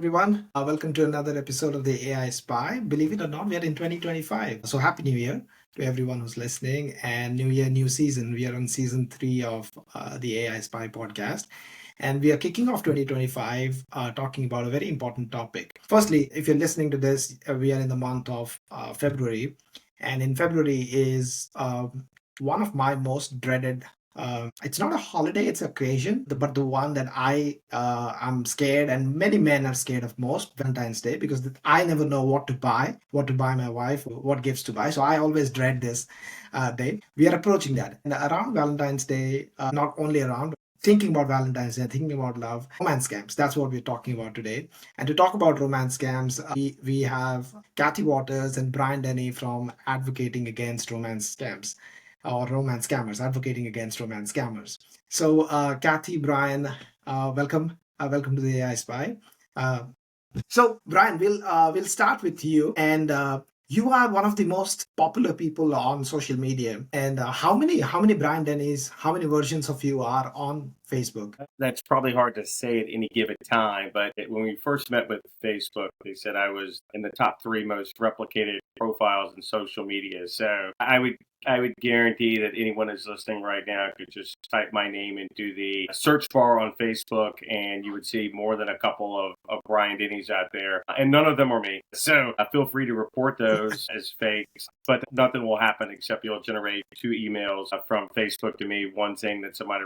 everyone. Welcome to another episode of the AI Spy. Believe it or not, we are in 2025. So happy New Year to everyone who's listening. And New Year, new season. We are on season 3 of the AI Spy podcast. And we are kicking off 2025 talking about a very important topic. Firstly, if you're listening to this, we are in the month of February. And in February is one of my most dreaded it's not a holiday, it's an occasion, but the one that I'm scared, and many men are scared of most, Valentine's Day, because I never know what to buy my wife, what gifts to buy. So I always dread this day. We are approaching that. And around Valentine's Day, not only around, thinking about Valentine's Day, thinking about love, romance scams. That's what we're talking about today. And to talk about romance scams, we have Kathy Waters and Brian Denny from Advocating Against Romance Scams or romance scammers, advocating against romance scammers. So, Kathy, Brian, welcome, welcome to the AI Spy. Uh, so, Brian, we'll start with you, and you are one of the most popular people on social media. And how many Brian Denny's, how many versions of you are on Facebook? That's probably hard to say at any given time, but when we first met with Facebook, they said I was in the top 3 most replicated profiles in social media. So I would guarantee that anyone who's listening right now could just type my name into the search bar on Facebook, and you would see more than a couple of Brian Denny's out there, and none of them are me. So feel free to report those as fakes, but nothing will happen except you'll generate 2 emails from Facebook to me, one saying that somebody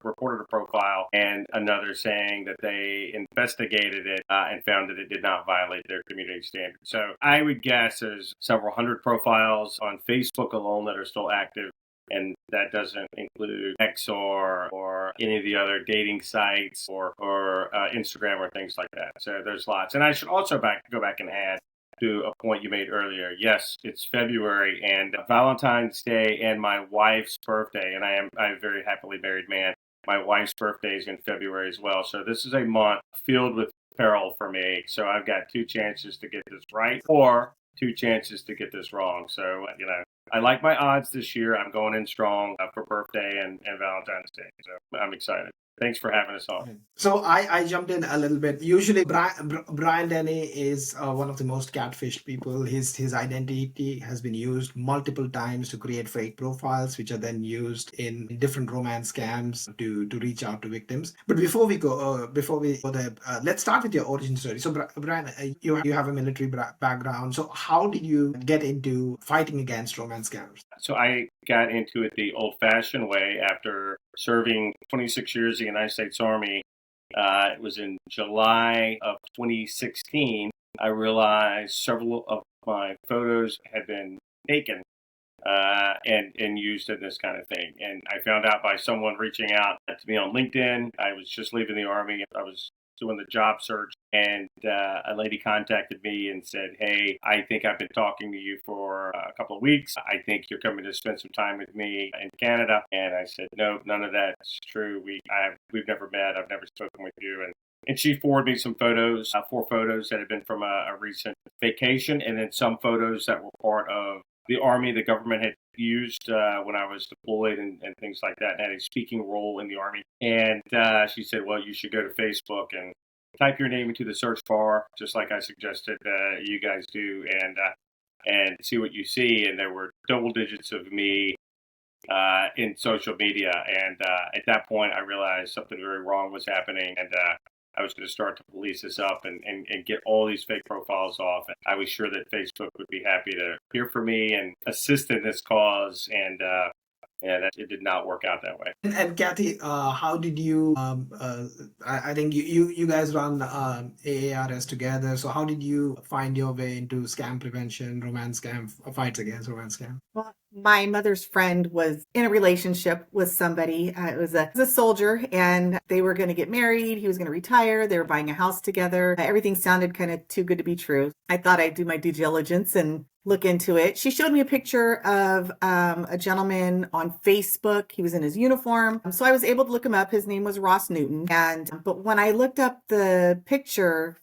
reported a profile, and another saying that they investigated it and found that it did not violate their community standards. So I would guess there's several hundred profiles on Facebook alone that are still active, and that doesn't include X or any of the other dating sites or Instagram or things like that. So there's lots. And I should also go back and add to a point you made earlier. Yes, it's February and Valentine's Day and my wife's birthday, and I'm a very happily married man. My wife's birthday is in February as well. So this is a month filled with peril for me. So I've got 2 chances to get this right or 2 chances to get this wrong. So, I like my odds this year. I'm going in strong for birthday and Valentine's Day. So I'm excited. Thanks for having us on. So I jumped in a little bit. Usually, Brian Denny is one of the most catfished people. His identity has been used multiple times to create fake profiles, which are then used in different romance scams to reach out to victims. But before we go there, let's start with your origin story. So, Brian, you have a military background. So, how did you get into fighting against romance scams? So I got into it the old-fashioned way after serving 26 years in the United States Army. It was in July of 2016. I realized several of my photos had been taken and used in this kind of thing. And I found out by someone reaching out to me on LinkedIn. I was just leaving the Army. I was doing the job search, and a lady contacted me and said, "Hey, I think I've been talking to you for a couple of weeks. I think you're coming to spend some time with me in Canada." And I said, "No, none of that's true. We've never met. I've never spoken with you." And she forwarded me some photos, 4 photos that had been from a recent vacation, and then some photos that were part of the Army the government had used when I was deployed and things like that, and had a speaking role in the Army. And she said, "Well, you should go to Facebook and type your name into the search bar, just like I suggested you guys do, and see what you see." And there were double digits of me in social media. And at that point, I realized something very wrong was happening, and I was going to start to police this up and get all these fake profiles off. And I was sure that Facebook would be happy to hear from me and assist in this cause. And it did not work out that way. And Kathy, how did you? I think you guys run AARS together. So how did you find your way into scam prevention, romance scam fights against romance scam? Well, my mother's friend was in a relationship with somebody. It was a soldier, and they were going to get married. He was going to retire. They were buying a house together. Everything sounded kind of too good to be true. I thought I'd do my due diligence and look into it. She showed me a picture of a gentleman on Facebook. He was in his uniform. So I was able to look him up. His name was Ross Newton. But when I looked up the picture,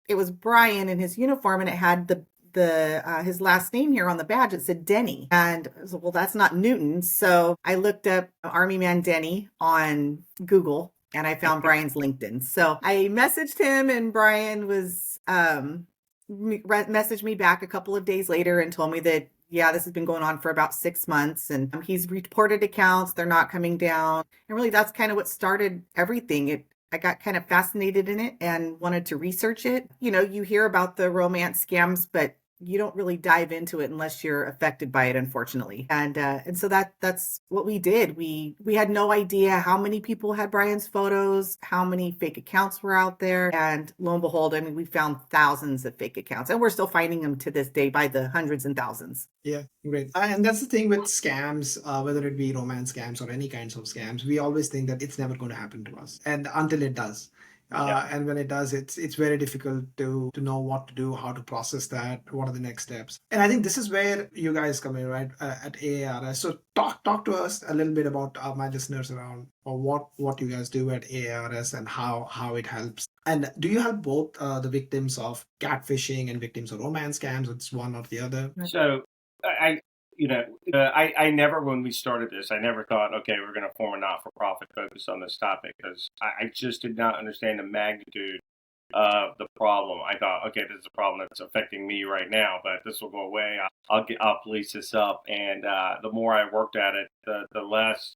it was Brian in his uniform, and it had his last name here on the badge. It said Denny. And I was like, well, that's not Newton. So I looked up Army Man Denny on Google, and I found Brian's LinkedIn. So I messaged him, and Brian was messaged me back a couple of days later and told me that, yeah, this has been going on for about 6 months, and he's reported accounts. They're not coming down. And really, that's kind of what started everything. I got kind of fascinated in it and wanted to research it. You hear about the romance scams, but you don't really dive into it unless you're affected by it, unfortunately. And so that's what we did. We had no idea how many people had Brian's photos, how many fake accounts were out there. And lo and behold, I mean, we found thousands of fake accounts, and we're still finding them to this day by the hundreds and thousands. Yeah, great. And that's the thing with scams, whether it be romance scams or any kinds of scams, we always think that it's never going to happen to us, and until it does. And when it does, it's very difficult to know what to do, how to process that, what are the next steps. And I think this is where you guys come in, right, at AARS. So talk to us a little bit about my listeners around, or what you guys do at AARS and how it helps. And do you help both the victims of catfishing and victims of romance scams? It's one or the other. So I never, when we started this, I never thought, okay, we're going to form a not-for-profit focus on this topic, because I just did not understand the magnitude of the problem. I thought, okay, this is a problem that's affecting me right now, but this will go away. I'll police this up. And the more I worked at it, the less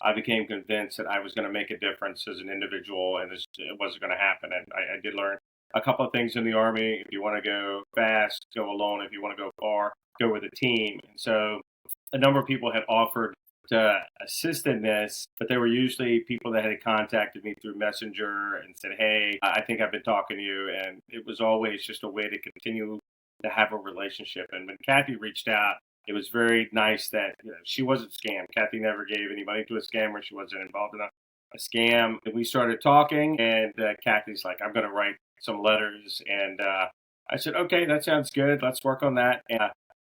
I became convinced that I was going to make a difference as an individual, and it wasn't going to happen. And I did learn a couple of things in the Army. If you want to go fast, go alone. If you want to go far, go with a team. And so a number of people had offered to assist in this, but they were usually people that had contacted me through Messenger and said, hey, I think I've been talking to you. And it was always just a way to continue to have a relationship. And when Kathy reached out, it was very nice that she wasn't scammed. Kathy never gave any money to a scammer. She wasn't involved in a scam. And we started talking, and Kathy's like, I'm going to write some letters. And I said, okay, that sounds good. Let's work on that. And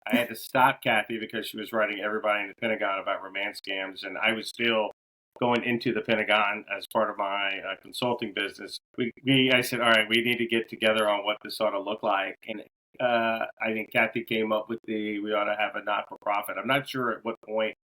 I had to stop Kathy because she was writing everybody in the Pentagon about romance scams, and I was still going into the Pentagon as part of my consulting business. I said, all right, we need to get together on what this ought to look like. And I think Kathy came up with we ought to have a not-for-profit. I'm not sure at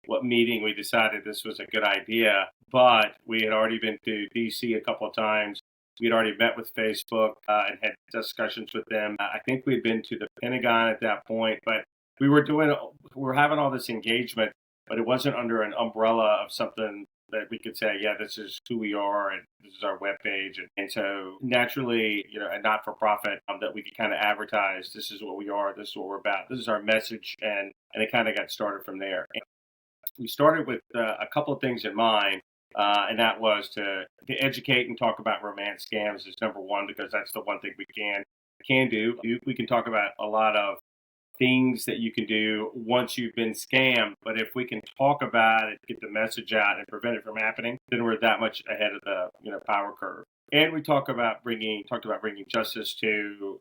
what meeting we decided this was a good idea, but we had already been to DC a couple of times. We'd already met with Facebook and had discussions with them. I think we'd been to the Pentagon at that point, but we were having all this engagement, but it wasn't under an umbrella of something that we could say, yeah, this is who we are and this is our webpage. And so naturally, a not-for-profit that we could kind of advertise, this is what we are, this is what we're about, this is our message. And it kind of got started from there. And we started with a couple of things in mind. And that was to educate and talk about romance scams is number one, because that's the one thing we can do. We can talk about a lot of things that you can do once you've been scammed, but if we can talk about it, get the message out, and prevent it from happening, then we're that much ahead of the power curve. And we talked about bringing justice to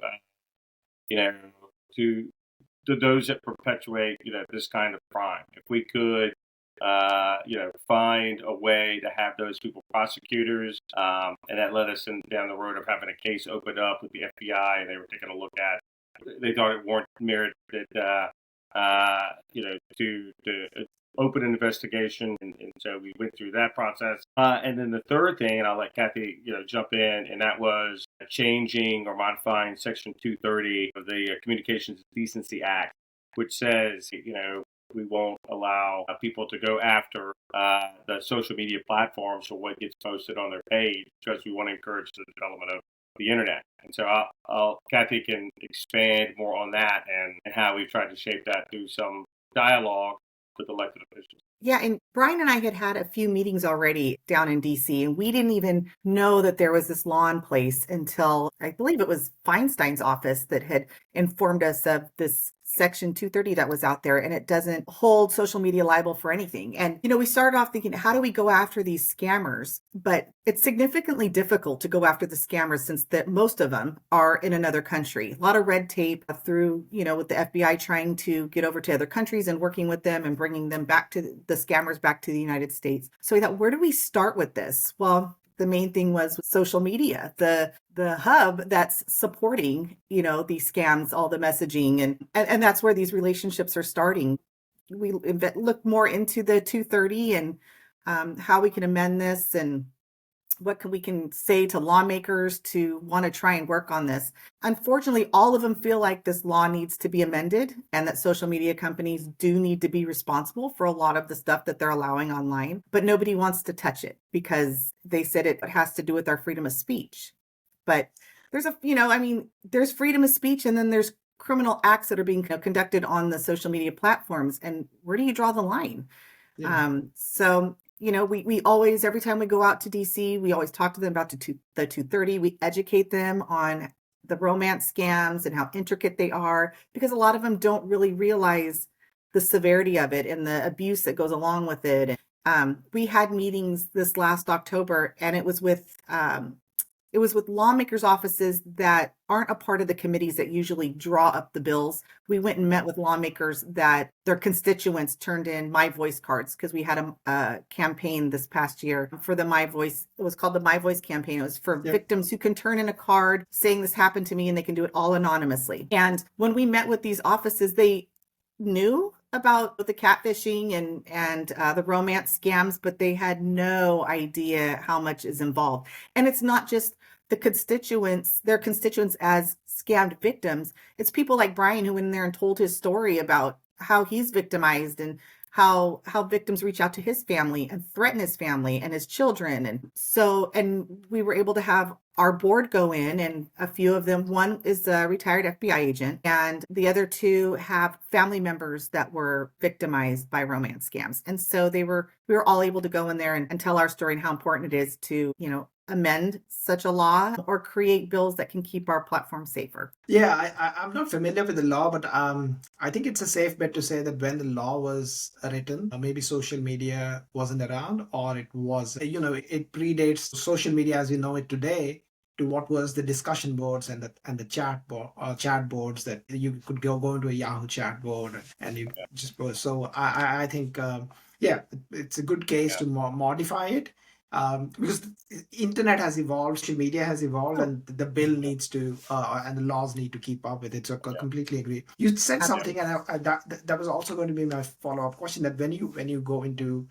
to those that perpetuate this kind of crime. If we could find a way to have those people prosecutors, and that led us down the road of having a case opened up with the FBI, and they were taking a look at. They thought it weren't merited, to open an investigation, and so we went through that process. And then the third thing, and I'll let Kathy, jump in, and that was changing or modifying Section 230 of the Communications Decency Act, which says, we won't allow people to go after the social media platforms for what gets posted on their page, because we want to encourage the development of the internet. And so Kathy can expand more on that and how we've tried to shape that through some dialogue with elected officials. Yeah, and Brian and I had a few meetings already down in DC, and we didn't even know that there was this law in place until I believe it was Feinstein's office that had informed us of this Section 230 that was out there, and it doesn't hold social media liable for anything. And, we started off thinking, how do we go after these scammers? But it's significantly difficult to go after the scammers since most of them are in another country. A lot of red tape through, with the FBI trying to get over to other countries and working with them and bringing them back to the scammers back to the United States. So we thought, where do we start with this? Well, the main thing was social media, the hub that's supporting, these scams, all the messaging, and that's where these relationships are starting. We look more into the 230 and how we can amend this, and what we can say to lawmakers to want to try and work on this. Unfortunately, all of them feel like this law needs to be amended and that social media companies do need to be responsible for a lot of the stuff that they're allowing online, but nobody wants to touch it because they said it has to do with our freedom of speech. But there's there's freedom of speech and then there's criminal acts that are being conducted on the social media platforms. And where do you draw the line? Yeah. We always, every time we go out to DC, we always talk to them about the 230. We educate them on the romance scams and how intricate they are, because a lot of them don't really realize the severity of it and the abuse that goes along with it. We had meetings this last October, and it was with lawmakers' offices that aren't a part of the committees that usually draw up the bills. We went and met with lawmakers that their constituents turned in My Voice cards, because we had a campaign this past year for the My Voice. It was called the My Voice campaign. It was for victims who can turn in a card saying this happened to me, and they can do it all anonymously. And when we met with these offices, they knew about the catfishing and the romance scams, but they had no idea how much is involved. And it's not just their constituents as scammed victims. It's people like Brian who went in there and told his story about how he's victimized and how victims reach out to his family and threaten his family and his children. And we were able to have our board go in, and a few of them, one is a retired FBI agent, and the other two have family members that were victimized by romance scams. And so we were all able to go in there and tell our story and how important it is to, amend such a law or create bills that can keep our platform safer. Yeah, I'm not familiar with the law, but I think it's a safe bet to say that when the law was written, maybe social media wasn't around, or it was, it predates social media as we know it today, to what was the discussion boards and the chat boards that you could go into a Yahoo chat board and you just post. So I think it's a good case to modify it. Because the internet has evolved, social media has evolved, and the bill needs to, and the laws need to keep up with it. So I completely agree. You said something, and that was also going to be my follow-up question. That when you go into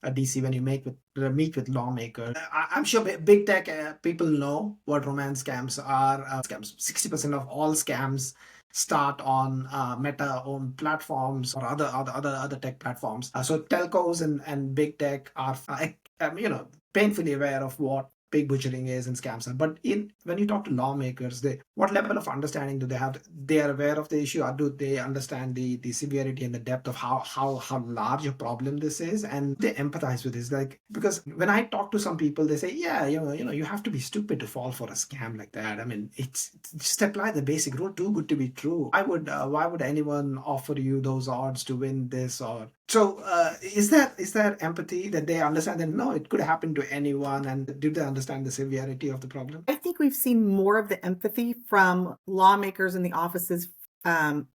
DC, when you meet with lawmakers, I'm sure big tech people know what romance scams are. Scams. 60% of all scams start on Meta-owned platforms or other tech platforms. So telcos and big tech are painfully aware of what pig butchering is and scams are. But when you talk to lawmakers, what level of understanding do they have? They are aware of the issue, or do they understand the severity and the depth of how large a problem this is, and they empathize with this? Like, because when I talk to some people, they say, yeah, you have to be stupid to fall for a scam like that. I mean, it's just apply the basic rule, too good to be true. Why would anyone offer you those odds to win this? Or so is there empathy that they understand that no, it could happen to anyone, and do they understand the severity of the problem? I think we've seen more of the empathy from lawmakers in the offices of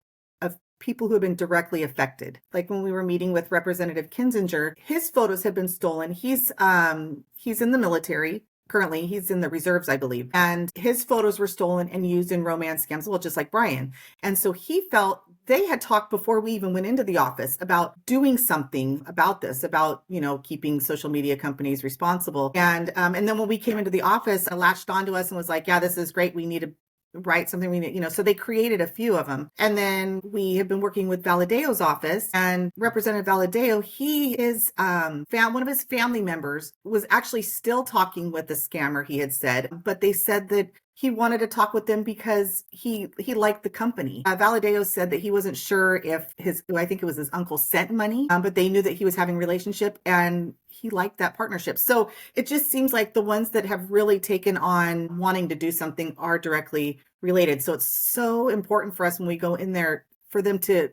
people who have been directly affected. Like when we were meeting with Representative Kinzinger, his photos have been stolen. He's in the military. Currently, he's in the reserves, I believe. And his photos were stolen and used in romance scams, well, just like Brian. And so he felt they had talked before we even went into the office about doing something about this, about, keeping social media companies responsible. And then when we came into the office, latched onto us and was like, yeah, this is great. We need to write something. We need, so they created a few of them. And then we have been working with Valadeo's office, and Representative Valadeo, he is one of his family members was actually still talking with the scammer, he had said, but they said that he wanted to talk with them because he liked the company. Valadeo said that he wasn't sure if I think it was his uncle sent money, but they knew that he was having a relationship and he liked that partnership. So it just seems like the ones that have really taken on wanting to do something are directly related. So it's so important for us when we go in there for them to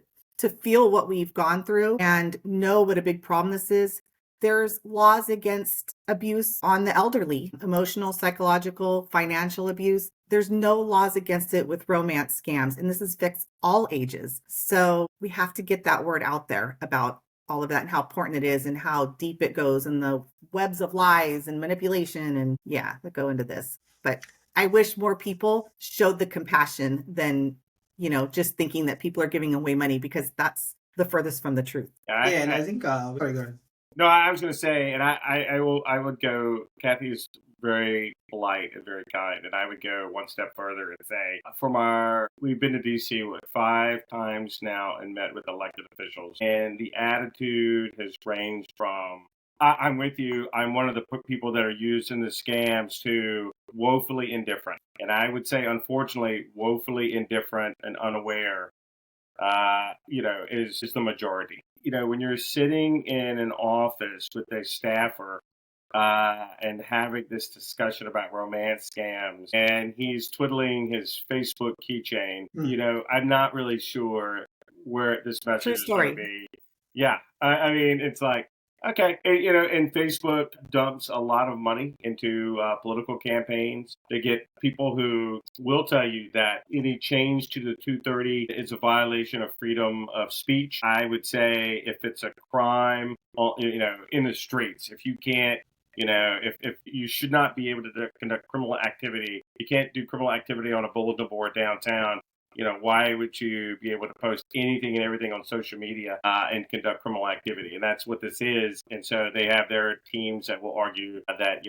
feel what we've gone through and know what a big problem this is. There's laws against abuse on the elderly, emotional, psychological, financial abuse. There's no laws against it with romance scams, and this affects all ages. So we have to get that word out there about all of that and how important it is and how deep it goes and the webs of lies and manipulation and that go into this. But I wish more people showed the compassion than, just thinking that people are giving away money, because that's the furthest from the truth. I think, sorry, go ahead. No, I was going to say, and I would go, Kathy is very polite and very kind. And I would go one step further and say, we've been to DC, 5 times now and met with elected officials. And the attitude has ranged from, I'm with you. I'm one of the people that are used in the scams to woefully indifferent. And I would say, unfortunately, woefully indifferent and unaware, is the majority. When you're sitting in an office with a staffer and having this discussion about romance scams, and he's twiddling his Facebook keychain, I'm not really sure where this message is going to be. Yeah, I mean, it's like, okay, and Facebook dumps a lot of money into political campaigns. They get people who will tell you that any change to the 230 is a violation of freedom of speech. I would say if it's a crime, in the streets, if you can't, if you should not be able to conduct criminal activity, you can't do criminal activity on a bulletin board downtown. Why would you be able to post anything and everything on social media and conduct criminal activity? And that's what this is. And so they have their teams that will argue that,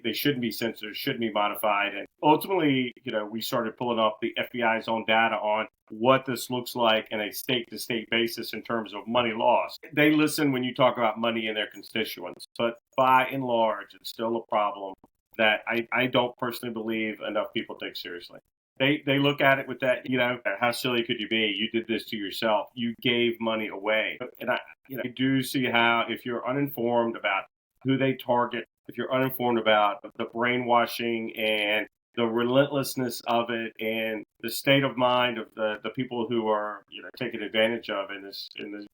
they shouldn't be censored, shouldn't be modified. And ultimately, we started pulling off the FBI's own data on what this looks like in a state-to-state basis in terms of money lost. They listen when you talk about money in their constituents. But by and large, it's still a problem that I don't personally believe enough people take seriously. They look at it with that, how silly could you be? You did this to yourself. You gave money away. And I do see how if you're uninformed about who they target, if you're uninformed about the brainwashing and the relentlessness of it and the state of mind of the people who are, taken advantage of in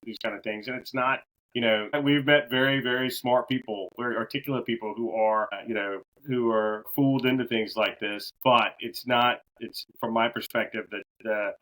these kind of things. And it's not, we've met very, very smart people, very articulate people who are, who are fooled into things like this. But it's from my perspective that,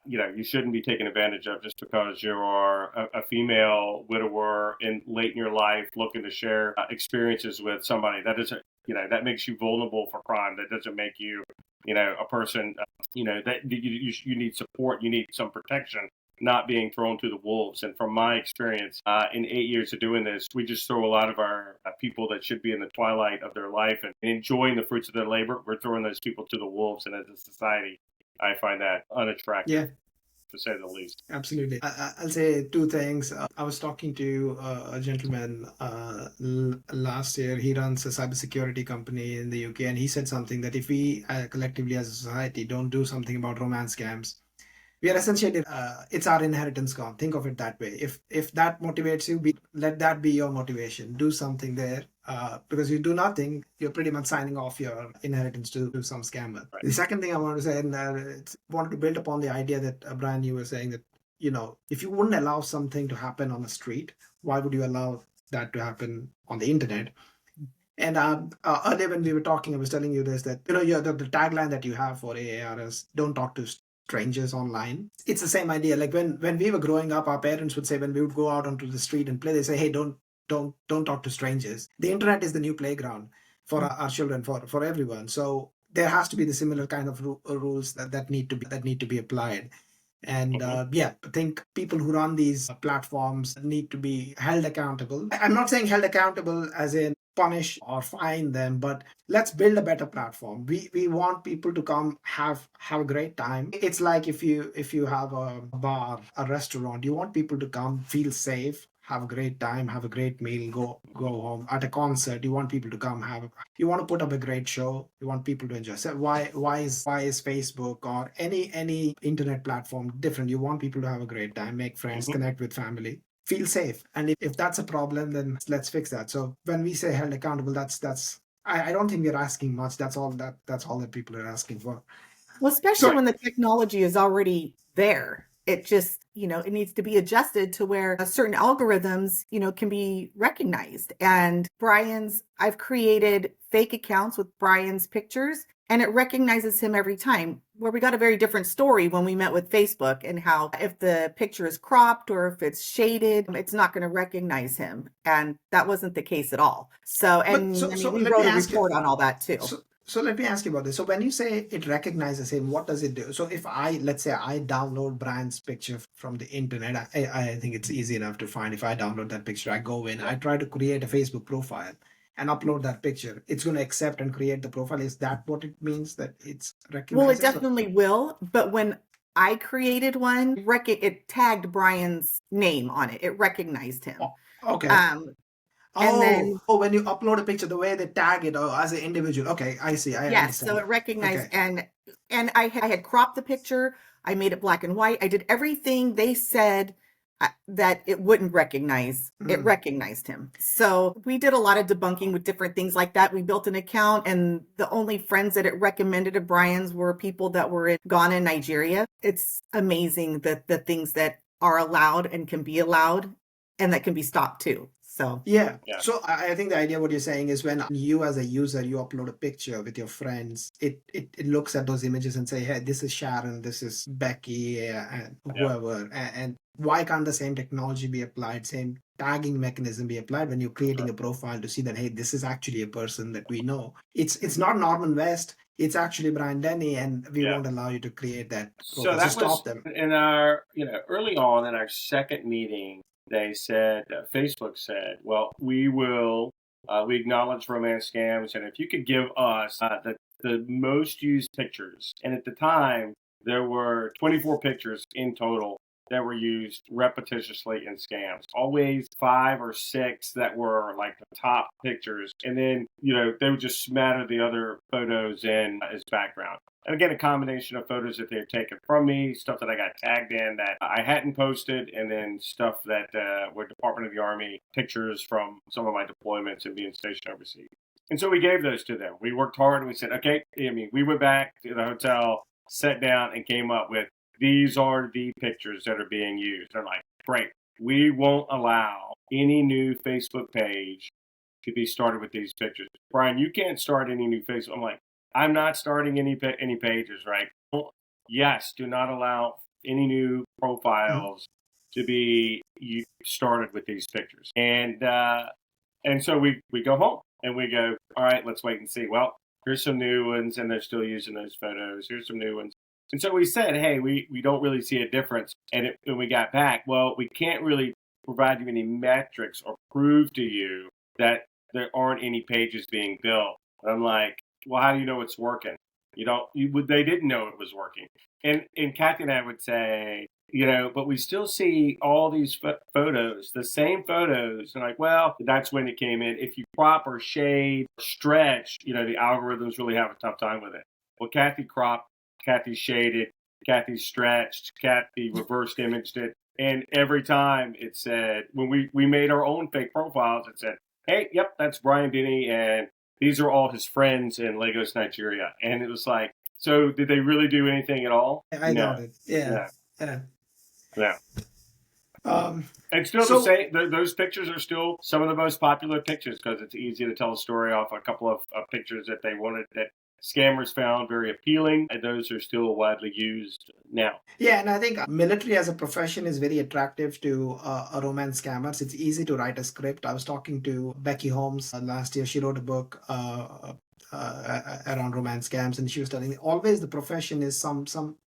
you shouldn't be taken advantage of just because you are a female widower late in your life looking to share experiences with somebody. That doesn't, that makes you vulnerable for crime. That doesn't make you, a person, that you need support. You need some protection, not being thrown to the wolves. And from my experience, in 8 years of doing this, we just throw a lot of our people that should be in the twilight of their life and enjoying the fruits of their labor. We're throwing those people to the wolves. And as a society, I find that unattractive. Yeah. To say the least. Absolutely. I'll say two things. I was talking to a gentleman last year. He runs a cybersecurity company in the UK, and he said something that if we collectively as a society don't do something about romance scams, we are essentially, it's our inheritance gone. Think of it that way. If that motivates you, let that be your motivation. Do something there. Because you do nothing, you're pretty much signing off your inheritance to some scammer. Right. The second thing I want to say, and wanted to build upon the idea that Brian, you were saying that, if you wouldn't allow something to happen on the street, why would you allow that to happen on the internet? And earlier when we were talking, I was telling you this, that, the tagline that you have for AARS, don't talk to strangers online. It's the same idea. Like when we were growing up, our parents would say, when we would go out onto the street and play, they say, hey, don't talk to strangers. The internet is the new playground for our children, for everyone. So there has to be the similar kind of rules that need to be applied. And I think people who run these platforms need to be held accountable. I'm not saying held accountable as in punish or fine them, but let's build a better platform. We want people to come have a great time. It's like if you have a bar, a restaurant, you want people to come feel safe, have a great time, have a great meal, go home. At a concert, you want people to come you want to put up a great show, you want people to enjoy. So why is Facebook or any internet platform different? You want people to have a great time, make friends, connect with family, feel safe. And if that's a problem, then let's fix that. So when we say held accountable, that's I don't think we're asking much. That's all that people are asking for. Well, especially when the technology is already there. It just, it needs to be adjusted to where certain algorithms, can be recognized. And I've created fake accounts with Brian's pictures, and it recognizes him every time. Where we got a very different story when we met with Facebook, and how if the picture is cropped or if it's shaded, it's not going to recognize him. And that wasn't the case at all. So we wrote a report on all that too. So let me ask you about this. So when you say it recognizes him, what does it do? So if let's say I download Brian's picture from the internet, I think it's easy enough to find. If I download that picture, I go in, I try to create a Facebook profile. and upload that picture, it's going to accept and create the profile. Is that what it means, that it's Well, it recognizes? definitely will. But when I created one, it tagged Brian's name on it. It recognized him. Okay. And then when you upload a picture, the way they tag it as an individual. Okay, I see. I yes, understand. so it recognized, Okay. and I had cropped the picture. I made it black and white. I did everything they said that it wouldn't recognize. It recognized him. So we did a lot of debunking with different things like that. We built an account, and the only friends that it recommended of Brian's were people that were in Ghana and Nigeria. It's amazing that the things that are allowed and can be allowed and that can be stopped too. So Yeah. Yeah. So I think the idea what you're saying is, when you as a user, you upload a picture with your friends, it looks at those images and say, hey, this is Sharon, this is Becky, and whoever. And why can't the same technology be applied, same tagging mechanism be applied when you're creating a profile to see that, hey, this is actually a person that we know. It's not Norman West. It's actually Brian Denny, and we won't allow you to create that profile. So that stop was them. in our, early on in our second meeting, they said, Facebook said, well, we acknowledge romance scams, and if you could give us the most used pictures, and at the time, there were 24 pictures in total that were used repetitiously in scams. Always 5 or 6 that were like the top pictures, and then, they would just smatter the other photos in as background. And again, a combination of photos that they've taken from me, stuff that I got tagged in that I hadn't posted, and then stuff that were Department of the Army pictures from some of my deployments and being stationed overseas. And so we gave those to them. We worked hard and we said, okay, we went back to the hotel, sat down, and came up with, these are the pictures that are being used. They're like, great. We won't allow any new Facebook page to be started with these pictures. Brian, you can't start any new Facebook. I'm like, I'm not starting any pages, right? Yes, do not allow any new profiles to be started with these pictures. And so we go home and we go, all right, let's wait and see. Well, here's some new ones, and they're still using those photos. Here's some new ones. And so we said, hey, we don't really see a difference. And when we got back, well, we can't really provide you any metrics or prove to you that there aren't any pages being built. And I'm like, well, how do you know it's working? They didn't know it was working. And Kathy and I would say, but we still see all these photos, the same photos. And like, well, that's when it came in. If you crop or shade, stretch, the algorithms really have a tough time with it. Well, Kathy cropped, Kathy shaded, Kathy stretched, Kathy reversed imaged it. And every time it said, when we made our own fake profiles, it said, hey, yep, that's Brian Denny, and these are all his friends in Lagos, Nigeria. And it was like, so did they really do anything at all? I doubt it. Yeah. And still the same. Those pictures are still some of the most popular pictures because it's easy to tell a story off a couple of pictures that they wanted, that scammers found very appealing, and those are still widely used now. Yeah, and I think military as a profession is very attractive to romance scammers. It's easy to write a script. I was talking to Becky Holmes last year. She wrote a book around romance scams, and she was telling me always the profession is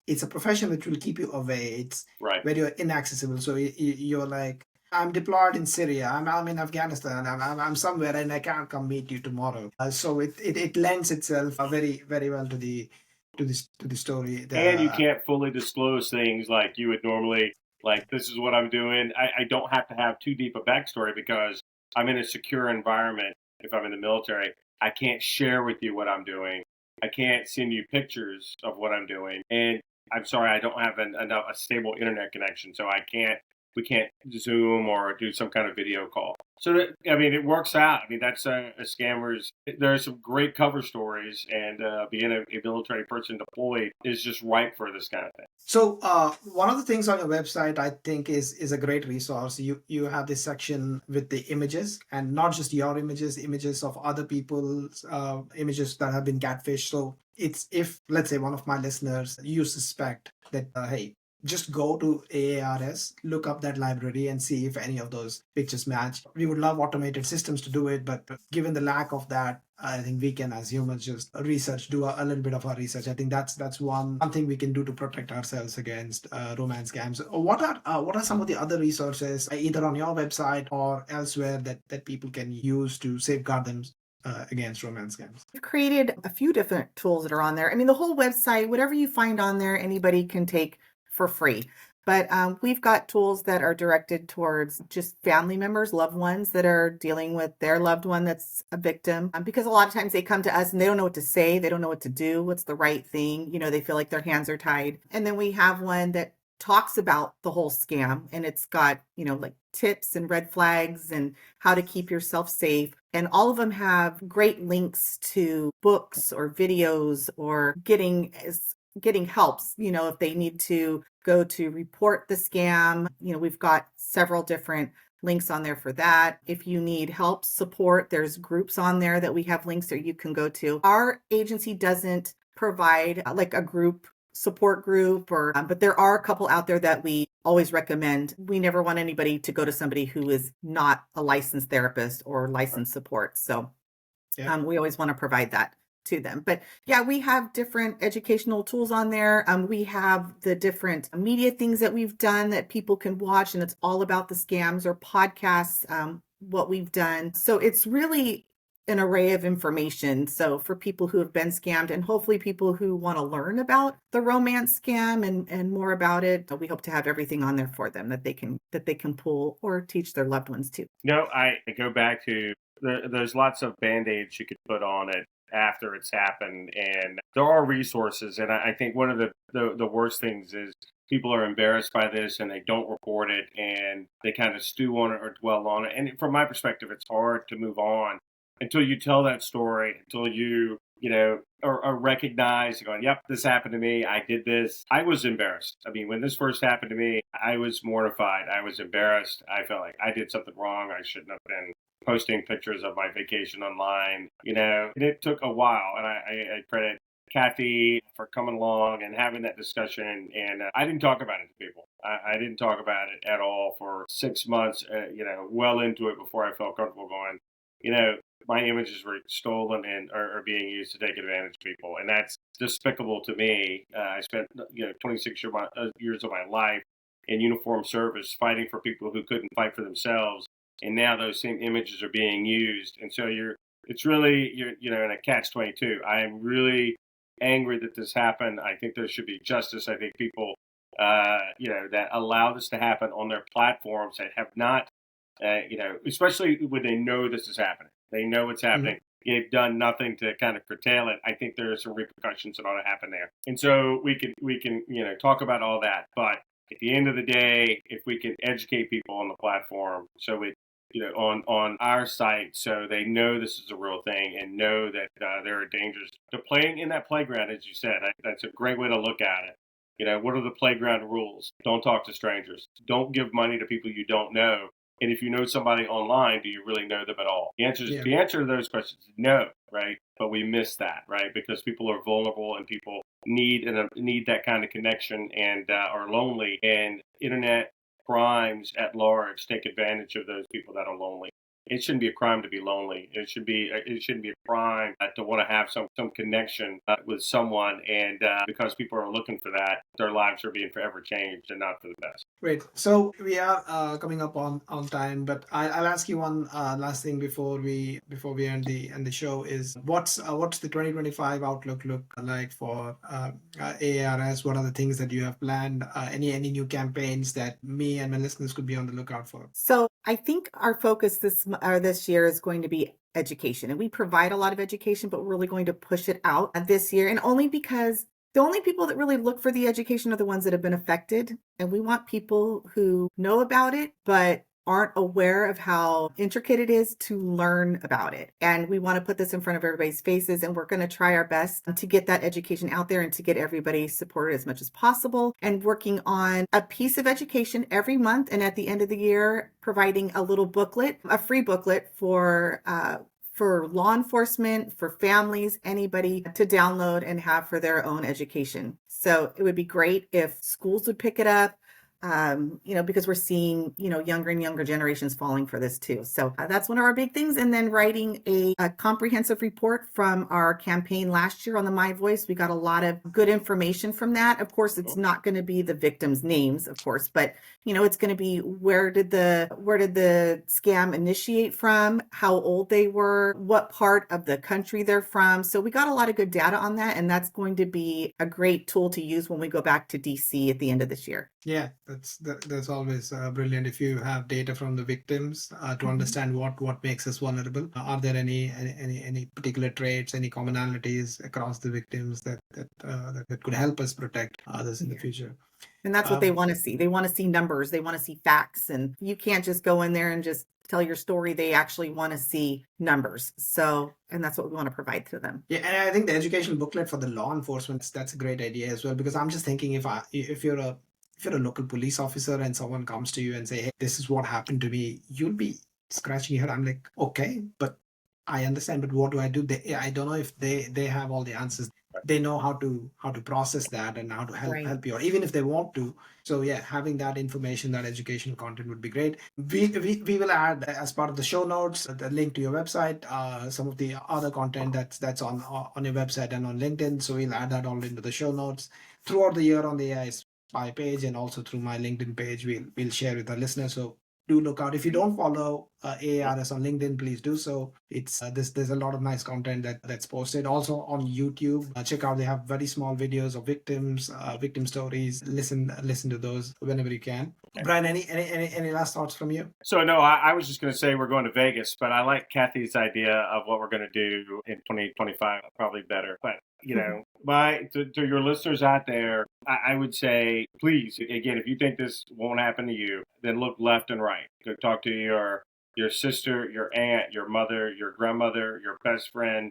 it's a profession which will keep you away. It's right where you're inaccessible. So you're like, I'm deployed in Syria. I'm in Afghanistan. I'm somewhere, and I can't come meet you tomorrow. So it lends itself very very well to the story. And you can't fully disclose things like you would normally. Like, this is what I'm doing. I don't have to have too deep a backstory because I'm in a secure environment. If I'm in the military, I can't share with you what I'm doing. I can't send you pictures of what I'm doing. And I'm sorry, I don't have a stable internet connection, so we can't Zoom or do some kind of video call. So, it works out. That's a scammer's. There are some great cover stories, and being a military person deployed is just ripe for this kind of thing. So, one of the things on your website, I think, is a great resource. You have this section with the images, and not just your images of other people's images that have been catfished. So, it's if, let's say, one of my listeners, you suspect that, hey, just go to AARS, look up that library and see if any of those pictures match. We would love automated systems to do it, but given the lack of that, I think we can, as humans, just research, do a little bit of our research. I think that's one thing we can do to protect ourselves against romance scams. What are some of the other resources, either on your website or elsewhere, that people can use to safeguard them against romance scams? We've created a few different tools that are on there. I mean, the whole website, whatever you find on there, anybody can take for free. But we've got tools that are directed towards just family members, loved ones that are dealing with their loved one that's a victim. Because a lot of times they come to us and they don't know what to say. They don't know what to do. What's the right thing? You know, they feel like their hands are tied. And then we have one that talks about the whole scam, and it's got, like tips and red flags and how to keep yourself safe. And all of them have great links to books or videos or getting helps, if they need to go to report the scam. We've got several different links on there for that. If you need help, support, there's groups on there that we have links that you can go to. Our agency doesn't provide like a group support group but there are a couple out there that we always recommend. We never want anybody to go to somebody who is not a licensed therapist or licensed support. So we always want to provide that to them. But yeah, we have different educational tools on there. We have the different media things that we've done that people can watch, and it's all about the scams, or podcasts, what we've done. So it's really an array of information. So for people who have been scammed, and hopefully people who want to learn about the romance scam and more about it, we hope to have everything on there for them that they can pull or teach their loved ones too. I go back to there's lots of band-aids you could put on it after it's happened, and there are resources. And I think one of the worst things is people are embarrassed by this and they don't report it, and they kind of stew on it or dwell on it. And from my perspective, it's hard to move on until you tell that story, until you are recognized, going, yep, this happened to me. I did this. I was embarrassed. I mean, when this first happened to me, I was mortified. I was embarrassed. I felt like I did something wrong. I shouldn't have been posting pictures of my vacation online, and it took a while. And I credit Kathy for coming along and having that discussion. And I didn't talk about it to people. I didn't talk about it at all for 6 months, well into it before I felt comfortable going, my images were stolen and are being used to take advantage of people. And that's despicable to me. I spent 26 years of my life in uniformed service fighting for people who couldn't fight for themselves. And now those same images are being used. And so it's really in a catch-22. I am really angry that this happened. I think there should be justice. I think people, that allow this to happen on their platforms that have not, especially when they know this is happening. They know it's happening. Mm-hmm. They've done nothing to kind of curtail it. I think there are some repercussions that ought to happen there. And so we can talk about all that. But at the end of the day, if we can educate people on the platform, so it on our site, so they know this is a real thing and know that there are dangers. To playing in that playground, as you said, that's a great way to look at it. What are the playground rules? Don't talk to strangers. Don't give money to people you don't know. And if you know somebody online, do you really know them at all? The answer to those questions is no, right? But we miss that, right? Because people are vulnerable and people need that kind of connection and are lonely. And internet crimes at large take advantage of those people that are lonely. It shouldn't be a crime to be lonely. It shouldn't be a crime to want to have some connection with someone. And because people are looking for that, their lives are being forever changed and not for the best. Great. So we are coming up on time, but I'll ask you one last thing before we end the show is what's the 2025 outlook look like for AARS? What are the things that you have planned? Any new campaigns that me and my listeners could be on the lookout for? So I think our focus this year is going to be education, and we provide a lot of education, but we're really going to push it out this year, and only because the only people that really look for the education are the ones that have been affected. And we want people who know about it, but aren't aware of how intricate it is to learn about it. And we want to put this in front of everybody's faces. And we're going to try our best to get that education out there and to get everybody supported as much as possible. And working on a piece of education every month. And at the end of the year, providing a little booklet, a free booklet for law enforcement, for families, anybody to download and have for their own education. So it would be great if schools would pick it up. Because we're seeing, younger and younger generations falling for this too. So that's one of our big things. And then writing a comprehensive report from our campaign last year on the My Voice. We got a lot of good information from that. Of course, it's not going to be the victims' names, of course, but it's going to be where did the scam initiate from, how old they were, what part of the country they're from. So we got a lot of good data on that, and that's going to be a great tool to use when we go back to DC at the end of this year. Yeah, that's always brilliant if you have data from the victims to understand what makes us vulnerable. Are there any particular traits, any commonalities across the victims that could help us protect others in the future? And that's what they want to see. They want to see numbers. They want to see facts. And you can't just go in there and just tell your story. They actually want to see numbers. And that's what we want to provide to them. Yeah, and I think the educational booklet for the law enforcement, that's a great idea as well, because I'm just thinking if you're a local police officer and someone comes to you and say, hey, this is what happened to me, you'll be scratching your head. I'm like, okay, but I understand, but what do I do? I don't know if they have all the answers. They know how to process that and how to help you, or even if they want to. So yeah, having that information, that educational content would be great. We will add as part of the show notes the link to your website, some of the other content that's on your website and on LinkedIn. So we'll add that all into the show notes throughout the year on the AI Spy page, and also through my LinkedIn page. We'll share with our listeners. So do look out. If you don't follow AARS on LinkedIn, please do so. It's there's a lot of nice content that's posted. Also on YouTube, check out. They have very small videos of victims, victim stories. Listen to those whenever you can. Brian, any last thoughts from you? So no, I was just going to say we're going to Vegas, but I like Kathy's idea of what we're going to do in 2025 probably better. But to your listeners out there, I would say, please, again, if you think this won't happen to you, then look left and right. Go talk to your sister, your aunt, your mother, your grandmother, your best friend.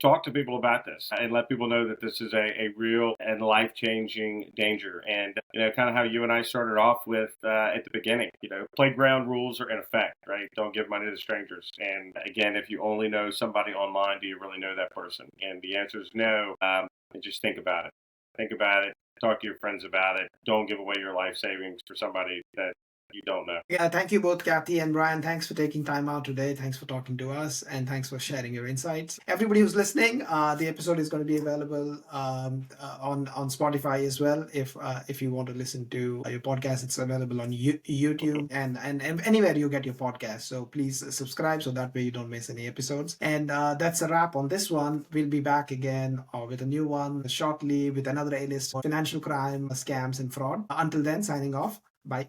Talk to people about this and let people know that this is a real and life-changing danger. And, kind of how you and I started off with at the beginning, playground rules are in effect, right? Don't give money to strangers. And again, if you only know somebody online, do you really know that person? And the answer is no. And just think about it. Think about it. Talk to your friends about it. Don't give away your life savings for somebody that you don't know. Yeah, thank you both, Kathy and Brian. Thanks for taking time out today. Thanks for talking to us, and thanks for sharing your insights. Everybody who's listening, the episode is going to be available on Spotify as well. If you want to listen to your podcast, it's available on YouTube and anywhere you get your podcast. So please subscribe so that way you don't miss any episodes. And that's a wrap on this one. We'll be back again with a new one shortly with another A-list financial crime, scams, and fraud. Until then, signing off. Bye.